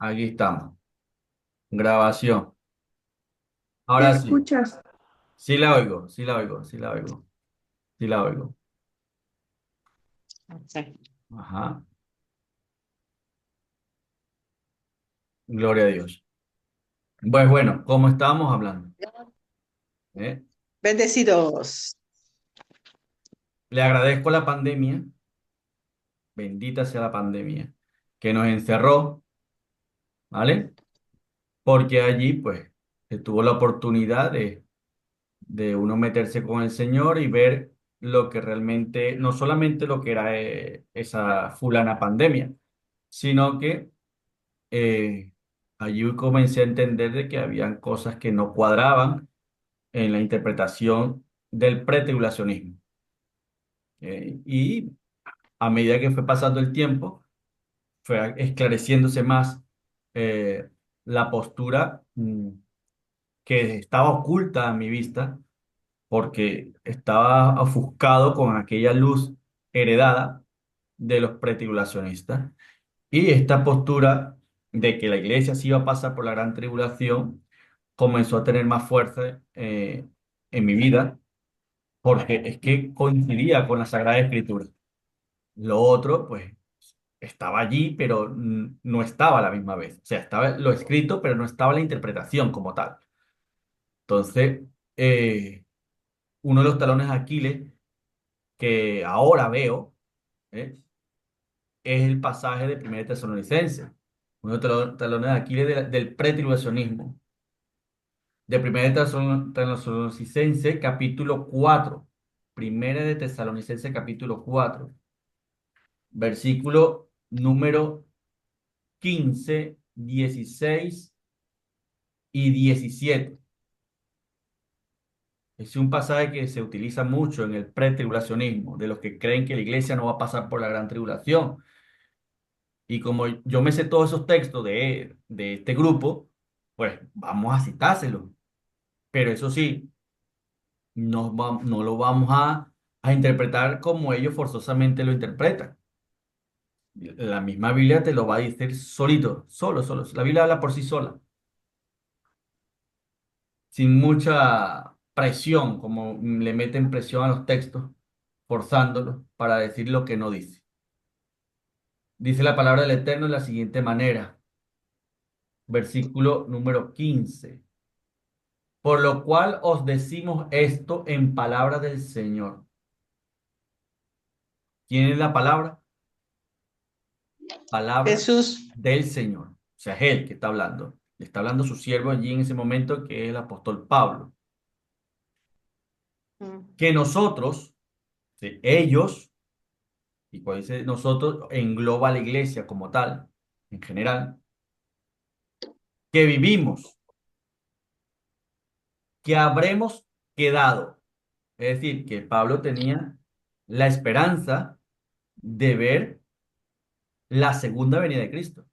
Aquí estamos. Grabación. ¿Me Ahora sí. escuchas? Sí la oigo, sí la oigo, sí la oigo, sí la oigo. Ok. Ajá. Gloria a Dios. Pues bueno, como estábamos hablando, ¿eh? Bendecidos. Le agradezco la pandemia, bendita sea la pandemia, que nos encerró, ¿vale? Porque allí, pues, se tuvo la oportunidad de uno meterse con el Señor y ver lo que realmente, no solamente lo que era esa fulana pandemia, sino que eh, allí comencé a entender de que habían cosas que no cuadraban en la interpretación del pretribulacionismo. Y a medida que fue pasando el tiempo, fue esclareciéndose más eh, la postura que estaba oculta a mi vista, porque estaba ofuscado con aquella luz heredada de los pretribulacionistas. Y esta postura de que la iglesia sí iba a pasar por la gran tribulación comenzó a tener más fuerza en mi vida, porque es que coincidía con la Sagrada Escritura. Lo otro, pues, estaba allí, pero no estaba a la misma vez. O sea, estaba lo escrito, pero no estaba la interpretación como tal. Entonces, uno de los talones de Aquiles que ahora veo, ¿eh? Es el pasaje de 1 Tesalonicenses, uno de los talones de Aquiles del pretribulacionismo, de 1 Tesalonicenses capítulo 4, 1 de Tesalonicenses capítulo 4, versículo número 15, 16 y 17. Es un pasaje que se utiliza mucho en el pretribulacionismo, de los que creen que la iglesia no va a pasar por la gran tribulación. Y como yo me sé todos esos textos de este grupo, pues vamos a citárselos. Pero eso sí, no lo vamos a interpretar como ellos forzosamente lo interpretan. La misma Biblia te lo va a decir solito, solo, solo. La Biblia habla por sí sola, sin mucha presión, como le meten presión a los textos, forzándolos para decir lo que no dice. Dice la palabra del Eterno de la siguiente manera, versículo número 15. Por lo cual os decimos esto en palabra del Señor. ¿Quién es la palabra? Palabra Jesús. del Señor. O sea, es Él que está hablando. Le está hablando su siervo allí en ese momento, que es el apóstol Pablo. Mm. Que nosotros, sí, ellos, y cuando dice nosotros, engloba a la iglesia como tal, en general, que vivimos, que habremos quedado. Es decir, que Pablo tenía la esperanza de ver la segunda venida de Cristo.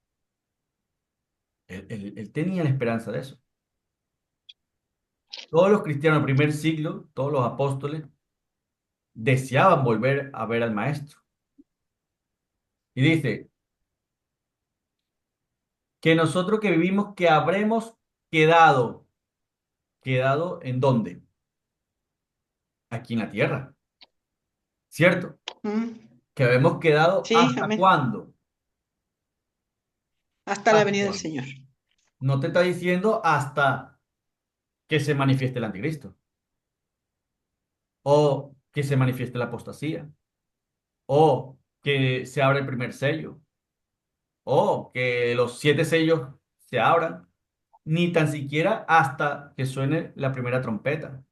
Él tenía la esperanza de eso. Todos los cristianos del primer siglo, todos los apóstoles, deseaban volver a ver al Maestro. Y dice, que nosotros que vivimos, que habremos quedado. ¿Quedado en dónde? Aquí en la tierra, ¿cierto? Mm. Que habremos quedado Sí, hasta amén. cuándo. Hasta la ¿Hasta venida del cuándo? Señor. No te está diciendo hasta que se manifieste el anticristo o que se manifieste la apostasía o que se abra el primer sello o que los siete sellos se abran, ni tan siquiera hasta que suene la primera trompeta.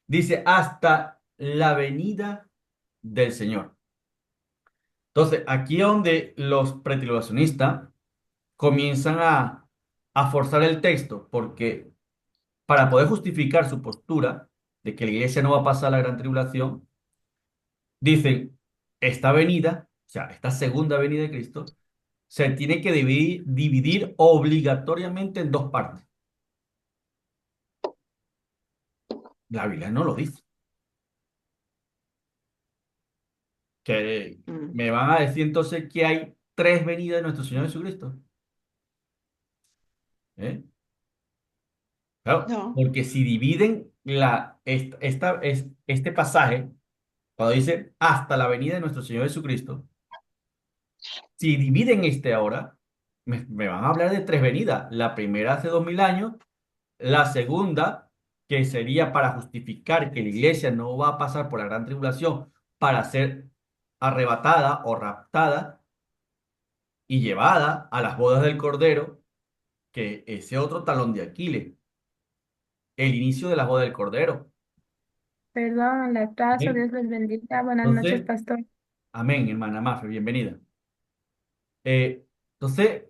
Dice, hasta la venida del Señor. Entonces, aquí es donde los pretribulacionistas comienzan a forzar el texto, porque para poder justificar su postura de que la iglesia no va a pasar la gran tribulación, dicen, esta venida, o sea, esta segunda venida de Cristo, se tiene que dividir obligatoriamente en dos partes. La Biblia no lo dice. Que Mm. me van a decir entonces que hay tres venidas de nuestro Señor Jesucristo. ¿eh? Claro, No, porque si dividen este pasaje, cuando dice hasta la venida de nuestro Señor Jesucristo, si dividen este ahora, me van a hablar de tres venidas. La primera hace 2000 años, la segunda, que sería para justificar que la iglesia no va a pasar por la gran tribulación para ser arrebatada o raptada y llevada a las bodas del Cordero, que ese otro talón de Aquiles, el inicio de las bodas del Cordero. Perdón, la atraso, Amén. Dios les bendiga. Buenas noches, Entonces, pastor. amén, hermana Mafe, bienvenida. Entonces,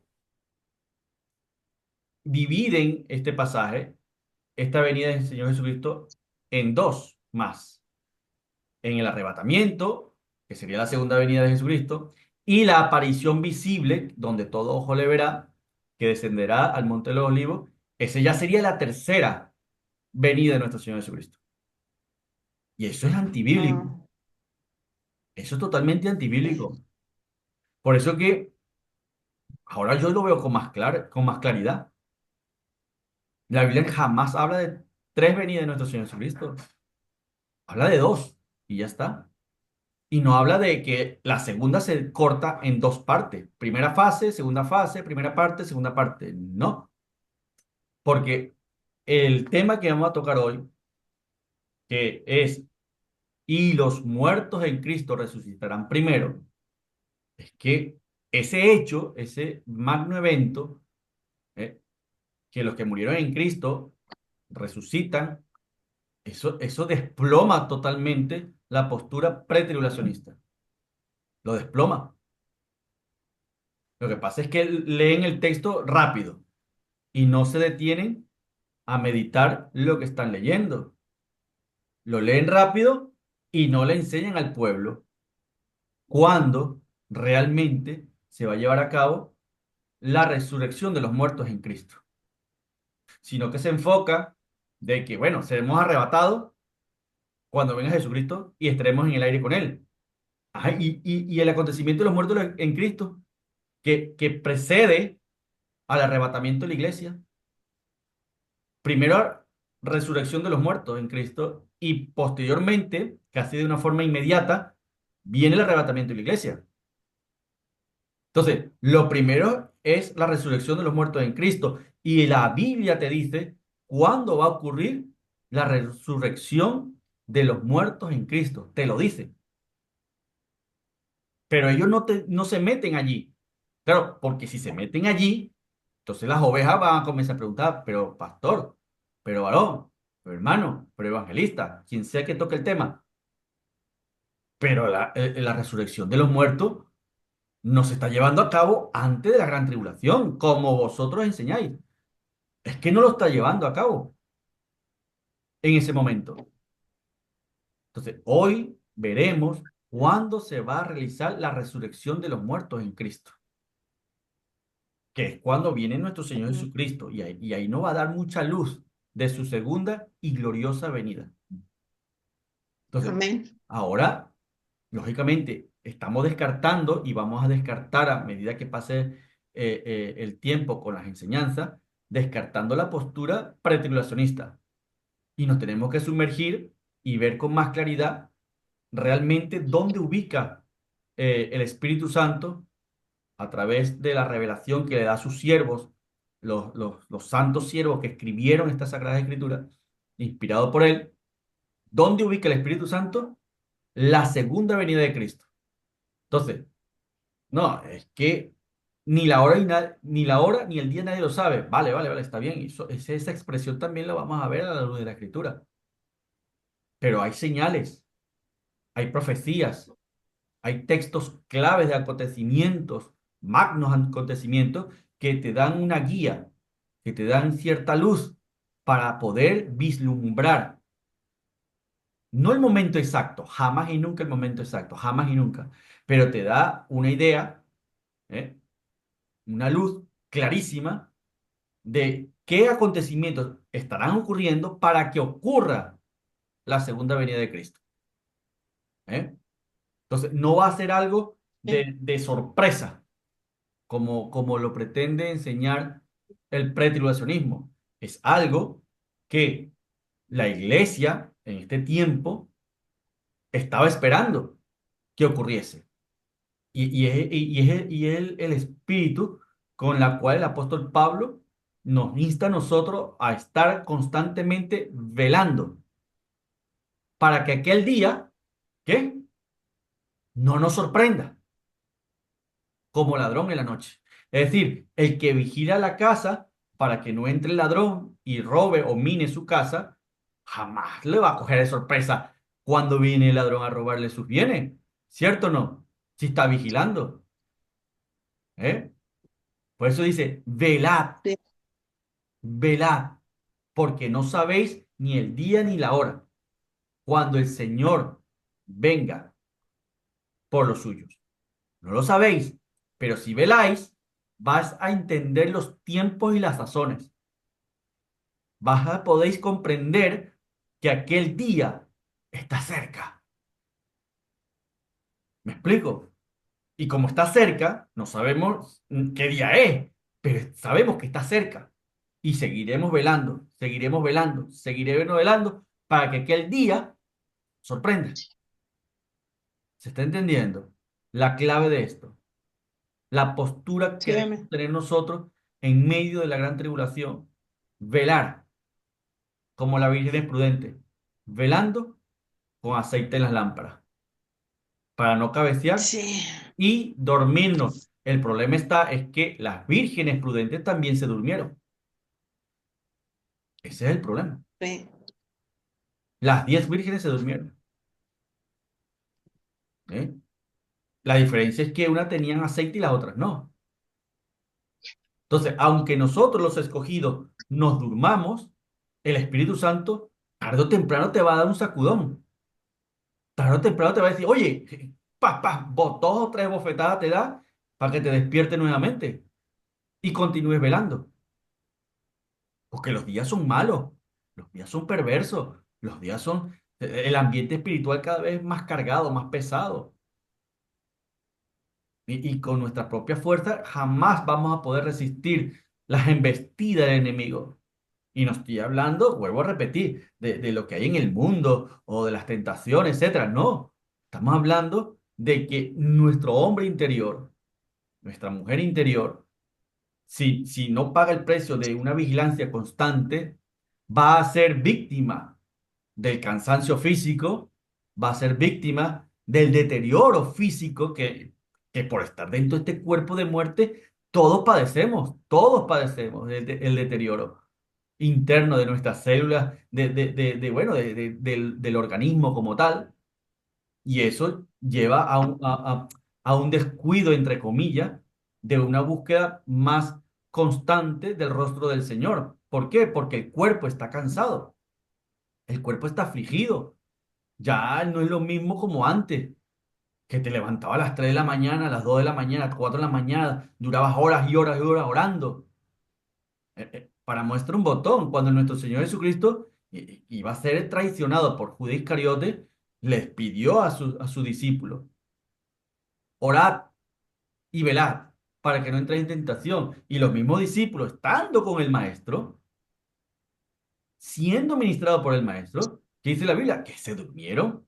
dividen este pasaje, esta venida del Señor Jesucristo, en dos más. En el arrebatamiento, que sería la segunda venida de Jesucristo, y la aparición visible, donde todo ojo le verá, que descenderá al monte de los olivos. Ese ya sería la tercera venida de nuestro Señor Jesucristo. Y eso es antibíblico. ah, Eso es totalmente antibíblico. Por eso que ahora yo lo veo con más claridad. La Biblia jamás habla de tres venidas de nuestro Señor Jesucristo. Habla de dos y ya está. Y no habla de que la segunda se corta en dos partes. Primera fase, primera parte, segunda parte. No, porque el tema que vamos a tocar hoy, que es, y los muertos en Cristo resucitarán primero, es que ese hecho, ese magno evento, ¿eh? Que los que murieron en Cristo resucitan, eso desploma totalmente la postura pretribulacionista. Lo desploma. Lo que pasa es que leen el texto rápido y no se detienen a meditar lo que están leyendo. Lo leen rápido y no le enseñan al pueblo cuándo realmente se va a llevar a cabo la resurrección de los muertos en Cristo, sino que se enfoca de que, bueno, seremos arrebatados cuando venga Jesucristo y estaremos en el aire con Él. Ajá, y el acontecimiento de los muertos en Cristo, que precede al arrebatamiento de la iglesia. Primero, resurrección de los muertos en Cristo y posteriormente, casi de una forma inmediata, viene el arrebatamiento de la iglesia. Entonces, lo primero es la resurrección de los muertos en Cristo y la Biblia te dice cuándo va a ocurrir la resurrección de los muertos en Cristo. Te lo dice, pero ellos no se meten allí. Claro, porque si se meten allí, entonces las ovejas van a comenzar a preguntar, pero pastor, pero varón, pero hermano, pero evangelista, quien sea que toque el tema, pero la resurrección de los muertos no se está llevando a cabo antes de la gran tribulación, como vosotros enseñáis. Es que no lo está llevando a cabo en ese momento. Entonces, hoy veremos cuándo se va a realizar la resurrección de los muertos en Cristo, que es cuando viene nuestro Señor Jesucristo, y ahí nos va a dar mucha luz de su segunda y gloriosa venida. Entonces, amén. ahora, lógicamente, estamos descartando y vamos a descartar a medida que pase el tiempo con las enseñanzas, descartando la postura pretribulacionista. Y nos tenemos que sumergir y ver con más claridad realmente dónde ubica el Espíritu Santo a través de la revelación que le da a sus siervos, los santos siervos que escribieron esta Sagrada Escritura, inspirado por él. ¿Dónde ubica el Espíritu Santo? La segunda venida de Cristo. Entonces, no, es que ni la hora ni el día nadie lo sabe. Vale, vale, vale, está bien. Esa expresión también la vamos a ver a la luz de la Escritura. Pero hay señales, hay profecías, hay textos claves de acontecimientos, magnos acontecimientos, que te dan una guía, que te dan cierta luz para poder vislumbrar. No el momento exacto, jamás y nunca el momento exacto, jamás y nunca, pero te da una idea, ¿eh? Una luz clarísima de qué acontecimientos estarán ocurriendo para que ocurra la segunda venida de Cristo. ¿Eh? Entonces, no va a ser algo Sí, de sorpresa, como lo pretende enseñar el pretribulacionismo. Es algo que la iglesia en este tiempo estaba esperando que ocurriese. Y es el espíritu con la cual el apóstol Pablo nos insta a nosotros a estar constantemente velando para que aquel día, ¿qué? No nos sorprenda como ladrón en la noche. Es decir, el que vigila la casa para que no entre el ladrón y robe o mine su casa, jamás le va a coger de sorpresa cuando viene el ladrón a robarle sus bienes. ¿Cierto o no? Si está vigilando, ¿eh? Por eso dice, velad, Sí, velad, porque no sabéis ni el día ni la hora, cuando el Señor venga por los suyos. No lo sabéis, pero si veláis, vas a entender los tiempos y las sazones. Podéis comprender que aquel día está cerca. ¿Me explico? Y como está cerca, no sabemos qué día es, pero sabemos que está cerca. Y seguiremos velando, seguiremos velando, seguiremos velando para que aquel día sorprenda. ¿Se está entendiendo? La clave de esto, la postura que sí, debemos tener nosotros en medio de la gran tribulación, velar como la Virgen es prudente, velando con aceite en las lámparas, para no cabecear sí, y dormirnos. El problema es que las vírgenes prudentes también se durmieron. Ese es el problema. sí, Las 10 vírgenes se durmieron. ¿Eh? La diferencia es que unas tenían aceite y las otras no. Entonces, aunque nosotros los escogidos nos durmamos, el Espíritu Santo tarde o temprano te va a dar un sacudón. Tarde o temprano te va a decir, oye, dos o tres bofetadas te da para que te despierte nuevamente y continúes velando. Porque los días son malos, los días son perversos, los días son el ambiente espiritual cada vez más cargado, más pesado. Y con nuestra propia fuerza jamás vamos a poder resistir las embestidas del enemigo. Y no estoy hablando, vuelvo a repetir, de lo que hay en el mundo o de las tentaciones, etcétera. No, estamos hablando de que nuestro hombre interior, nuestra mujer interior, si no paga el precio de una vigilancia constante, va a ser víctima del cansancio físico, va a ser víctima del deterioro físico que por estar dentro de este cuerpo de muerte, todos padecemos el deterioro interno de nuestras células, bueno, del organismo como tal, y eso lleva a un descuido, entre comillas, de una búsqueda más constante del rostro del Señor. ¿Por qué? Porque el cuerpo está cansado, el cuerpo está afligido, ya no es lo mismo como antes, que te levantaba a las 3 de la mañana, a las 2 de la mañana, a las 4 de la mañana, durabas horas y horas y horas orando. Para muestra un botón, cuando nuestro Señor Jesucristo iba a ser traicionado por Judas Iscariote, les pidió a su discípulo, orad y velad para que no entréis en tentación. Y los mismos discípulos, estando con el Maestro, siendo ministrados por el Maestro, ¿qué dice la Biblia? Que se durmieron.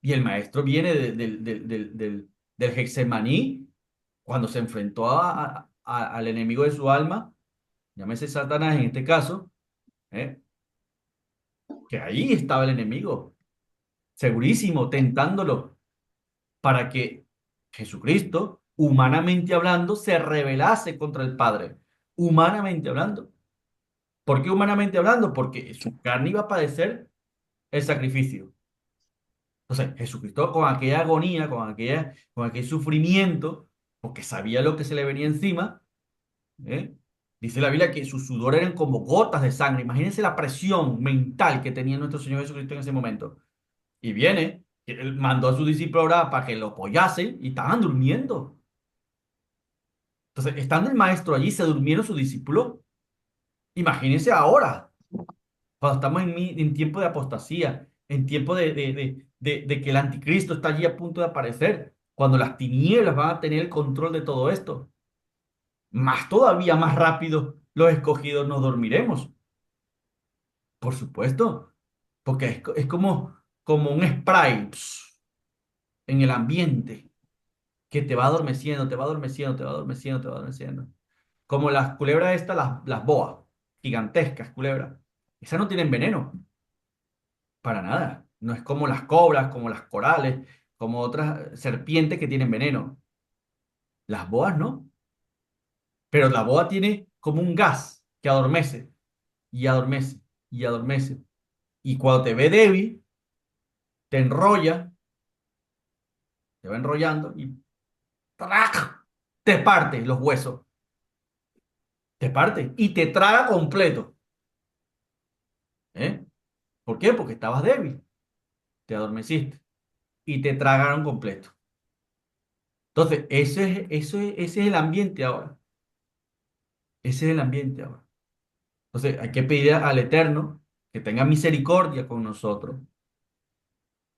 Y el Maestro viene del Getsemaní, cuando se enfrentó al enemigo de su alma, llámese Satanás en este caso, ¿eh? Que ahí estaba el enemigo, segurísimo, tentándolo para que Jesucristo, humanamente hablando, se rebelase contra el Padre. Humanamente hablando. ¿Por qué humanamente hablando? Porque su carne iba a padecer el sacrificio. Entonces, Jesucristo con aquella agonía, con aquel sufrimiento, porque sabía lo que se le venía encima, ¿eh? Dice la Biblia que sus sudor eran como gotas de sangre. Imagínense la presión mental que tenía nuestro Señor Jesucristo en ese momento. Y viene, él mandó a sus discípulos a orar para que lo apoyasen y estaban durmiendo. Entonces, estando el maestro allí, se durmieron sus discípulos. Imagínense ahora, cuando estamos en tiempo de apostasía, en tiempo de que el anticristo está allí a punto de aparecer, cuando las tinieblas van a tener el control de todo esto. más todavía más rápido los escogidos nos dormiremos. Por supuesto, porque es como un spray en el ambiente que te va adormeciendo, te va adormeciendo, te va adormeciendo, te va adormeciendo. Como las culebras estas, las boas, gigantescas culebras. Esas no tienen veneno, para nada. No es como las cobras, como las corales, como otras serpientes que tienen veneno. Las boas no. Pero la boa tiene como un gas que adormece y adormece y adormece. Y cuando te ve débil, te enrolla, te va enrollando y ¡trac! Te parte los huesos, te parte y te traga completo. ¿Eh? ¿Por qué? Porque estabas débil, te adormeciste y te tragaron completo. Entonces, ese es el ambiente ahora. Ese es el ambiente ahora. Entonces, hay que pedir al Eterno que tenga misericordia con nosotros.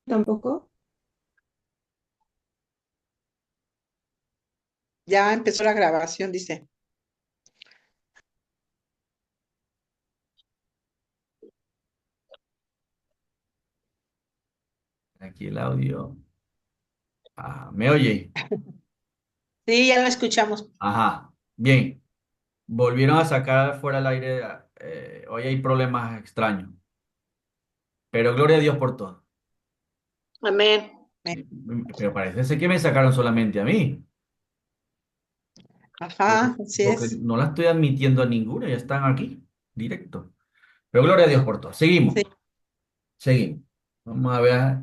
Tampoco. Ya empezó la grabación, dice. Aquí el audio. Ah, ¿me oye? Sí, ya lo escuchamos. Ajá. Bien. Volvieron a sacar fuera al aire. Hoy hay problemas extraños. Pero gloria a Dios por todo. Amén. Pero parece ser que me sacaron solamente a mí. Porque, Ajá, así porque es. no la estoy admitiendo a ninguna. Ya están aquí. Directo. Pero gloria a Dios por todo. Sí, Seguimos. Seguimos. Vamos a ver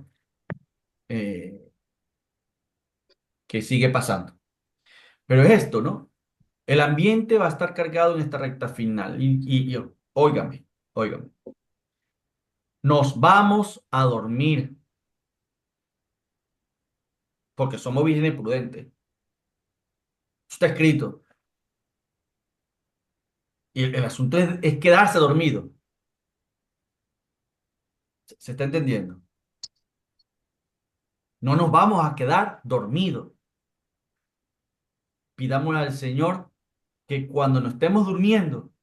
eh, qué sigue pasando. Pero es esto, ¿no? El ambiente va a estar cargado en esta recta final. Y óigame, óigame. Nos vamos a dormir porque somos vírgenes prudentes. Está escrito. Y el asunto es quedarse dormido. ¿Se está entendiendo? No nos vamos a quedar dormidos. Pidámosle al Señor que cuando nos estemos durmiendo,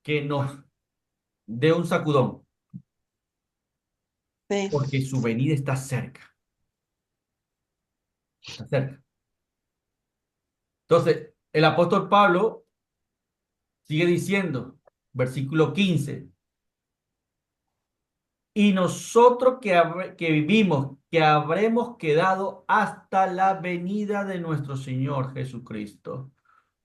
que nos dé un sacudón, porque sí. su venida está cerca. Está cerca. Entonces, el apóstol Pablo sigue diciendo, versículo 15. Y nosotros que vivimos, que habremos quedado hasta la venida de nuestro Señor Jesucristo,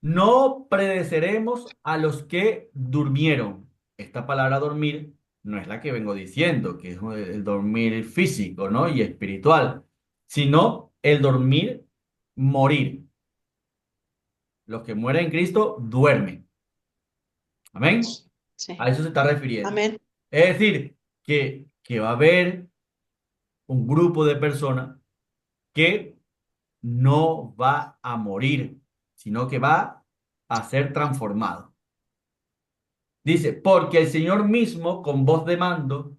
no predeceremos a los que durmieron. Esta palabra dormir no es la que vengo diciendo, que es el dormir físico, ¿no? Y espiritual, sino el dormir, morir. Los que mueren en Cristo duermen. Amén. Sí. A eso se está refiriendo. Amén. Es decir, que va a haber un grupo de personas que no va a morir, sino que va a ser transformado. Dice, porque el Señor mismo, con voz de mando,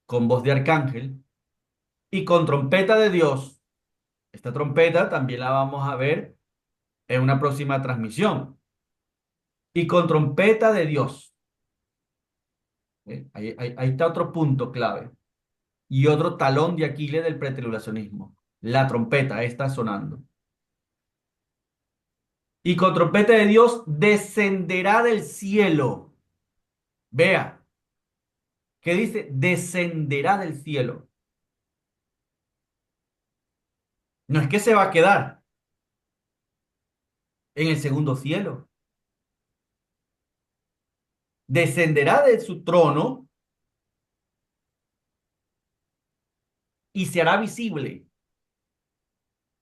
con voz de arcángel y con trompeta de Dios, esta trompeta también la vamos a ver en una próxima transmisión, y con trompeta de Dios. Ahí está otro punto clave y otro talón de Aquiles del pretribulacionismo. La trompeta está sonando. Y con trompeta de Dios descenderá del cielo. Vea, ¿qué dice? Descenderá del cielo. No es que se va a quedar en el segundo cielo. Descenderá de su trono y se hará visible.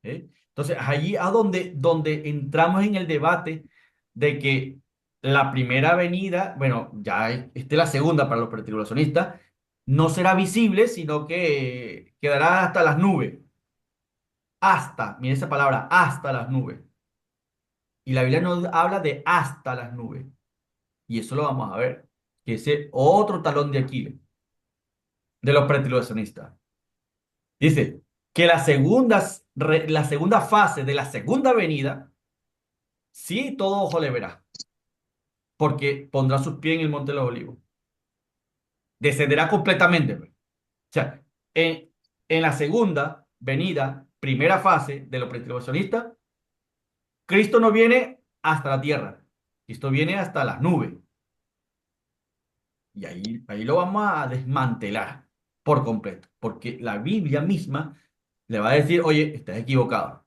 ¿Eh? Entonces, allí a donde entramos en el debate de que la primera venida, bueno, ya esta es la segunda para los pretribulacionistas, no será visible, sino que quedará hasta las nubes. Hasta, mire esa palabra, hasta las nubes. Y la Biblia nos habla de hasta las nubes. Y eso lo vamos a ver, que ese otro talón de Aquiles de los pretribulacionistas. Dice que la segunda fase de la segunda venida Sí, todo ojo le verá, porque pondrá sus pies en el monte de los olivos. Descenderá completamente, pues. O sea, en la segunda venida, primera fase de los pretribulacionistas, Cristo no viene hasta la tierra, Cristo viene hasta las nubes. Y ahí lo vamos a desmantelar por completo, porque la Biblia misma le va a decir, oye, estás equivocado.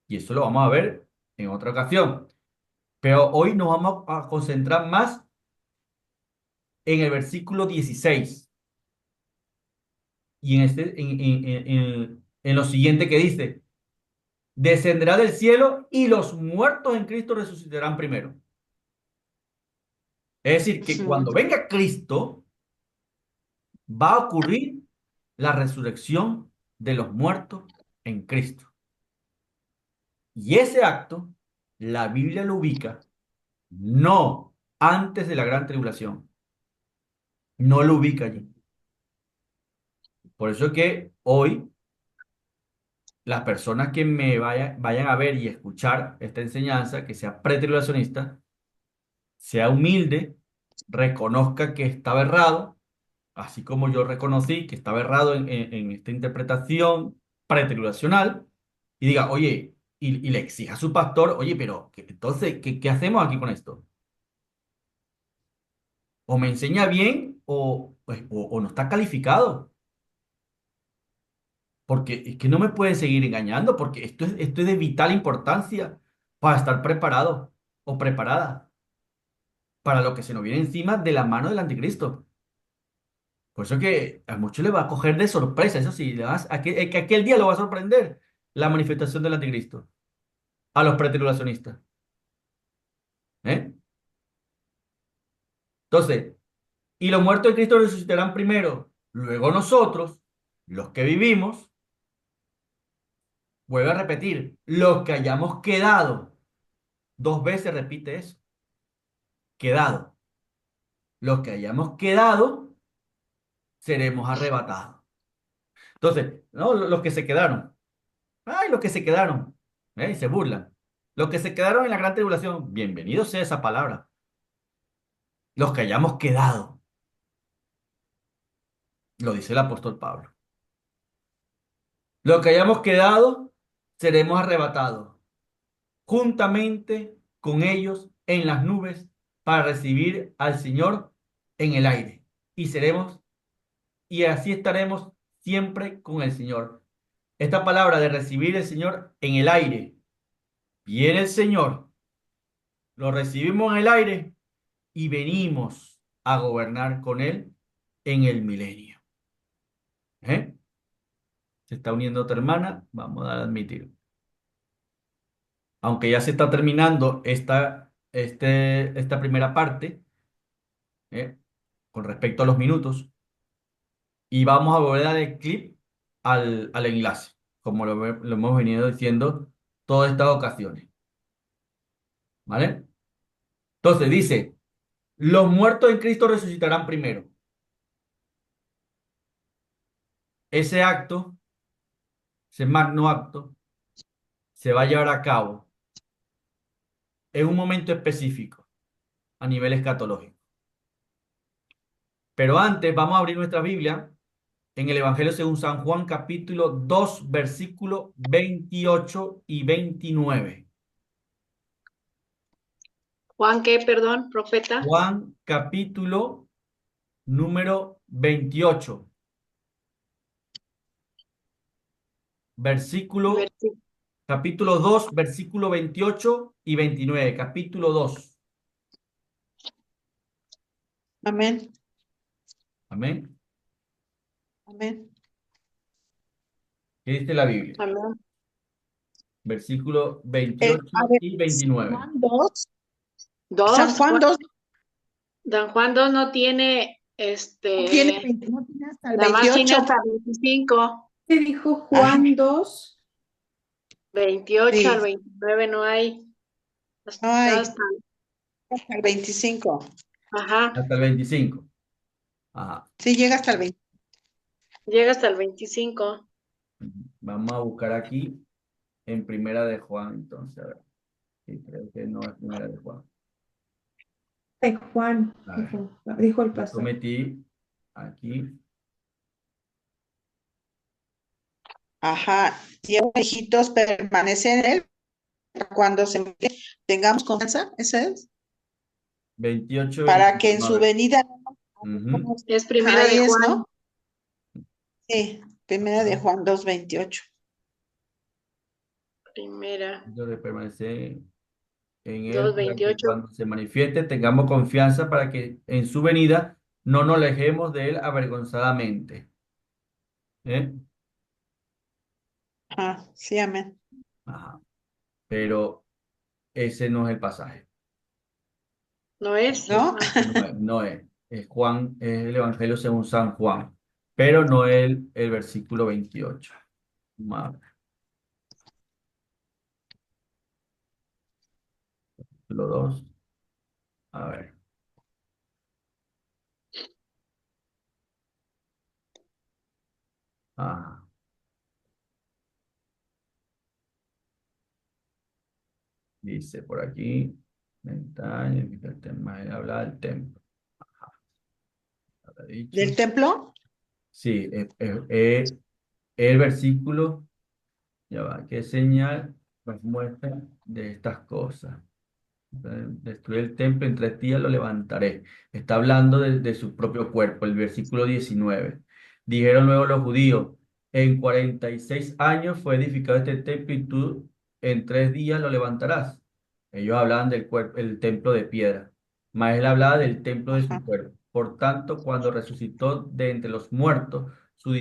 Y eso lo vamos a ver en otra ocasión. Pero hoy nos vamos a concentrar más en el versículo 16 y en lo siguiente que dice, descenderá del cielo y los muertos en Cristo resucitarán primero. Es decir, que Ujú. cuando venga Cristo, va a ocurrir la resurrección de los muertos en Cristo. Y ese acto, la Biblia lo ubica no antes de la gran tribulación, no lo ubica allí. Por eso que hoy las personas que vayan a ver y escuchar esta enseñanza, que sea pretribulacionista, sea humilde, reconozca que estaba errado, así como yo reconocí que estaba errado en esta interpretación pretribulacional, y diga, oye, y le exija a su pastor, oye, pero entonces, ¿qué hacemos aquí con esto? O me enseña bien o no está calificado, porque es que no me pueden seguir engañando, porque esto es de vital importancia para estar preparado o preparada para lo que se nos viene encima de la mano del anticristo. Por eso que a muchos le va a coger de sorpresa, eso sí, que aquel día lo va a sorprender la manifestación del anticristo a los pretribulacionistas. ¿Eh? Entonces, y los muertos de Cristo resucitarán primero, luego nosotros, los que vivimos, vuelvo a repetir, los que hayamos quedado, dos veces repite eso, quedado, los que hayamos quedado, seremos arrebatados. Entonces, no, los que se quedaron. Ay, los que se quedaron. Y se burlan. Los que se quedaron en la gran tribulación. Bienvenido sea esa palabra. Los que hayamos quedado. Lo dice el apóstol Pablo. Los que hayamos quedado, seremos arrebatados. Juntamente con ellos en las nubes para recibir al Señor en el aire. Y seremos, y así estaremos siempre con el Señor. Esta palabra de recibir al Señor en el aire. Viene el Señor. Lo recibimos en el aire y venimos a gobernar con Él en el milenio. ¿Eh? Se está uniendo otra hermana, vamos a admitir. Aunque ya se está terminando esta primera parte, ¿eh? Con respecto a los minutos, y vamos a volver a dar el clip al enlace, como lo hemos venido diciendo todas estas ocasiones. ¿Vale? Entonces dice, los muertos en Cristo resucitarán primero. Ese acto, ese magno acto, se va a llevar a cabo en un momento específico a nivel escatológico. Pero antes vamos a abrir nuestra Biblia en el Evangelio según San Juan capítulo 2 versículos 28 y 29. Juan, ¿qué? Perdón, profeta. Juan capítulo número 28 versículo, Versi- capítulo 2 versículo 28 y 29. Capítulo 2. Amén. Amén. Amén. ¿Qué dice la Biblia? Amén. Versículo A 28 ver, y 29. Juan 2. San Dos, Juan 2 Don Juan 2 no tiene, no tiene, no tiene hasta el nada más tiene 28. hasta 25, ¿Qué dijo Ajá, Juan 2? 28 al sí. 29 no hay, No hay, hasta, hasta el 25. ajá, Hasta el 25. Ajá. Sí, llega hasta el 20. llega hasta el 25. Vamos a buscar aquí en primera de Juan, entonces, a ver. Sí, creo que no es primera de Juan. De Juan, A ver, dijo el yo pastor. cometí aquí. Ajá. Tierra, hijitos, permanece en él cuando tengamos confianza, ¿ese es? 28, Para que en 29. A su ver. venida, Ujú. Es primera ahí de es, Juan. ¿no? Sí, primera de Ajá. Juan 2:28. Primera, Yo de permanecer en él para que 2:28. cuando se manifieste tengamos confianza para que en su venida no nos alejemos de él avergonzadamente. ¿Eh? Ajá, sí, amén. Ajá. Pero ese no es el pasaje. ¿No es? ¿No? Ah, No es, no es. Es Juan, es el Evangelio según San Juan, pero no el versículo 28. Vamos a ver, versículo 2. A ver. Ajá. Dice por aquí, ventaña, el tema, habla del templo. ¿Lo ha dicho? ¿Del templo? Sí, el versículo, ya va, ¿qué señal nos muestra de estas cosas? Destruir el templo, en 3 días lo levantaré. Está hablando de su propio cuerpo, el versículo 19. Dijeron luego los judíos, en 46 años fue edificado este templo y tú en 3 días lo levantarás. Ellos hablaban del cuerpo, el templo de piedra, mas él hablaba del templo de Ajá. su cuerpo. Por tanto, cuando resucitó de entre los muertos,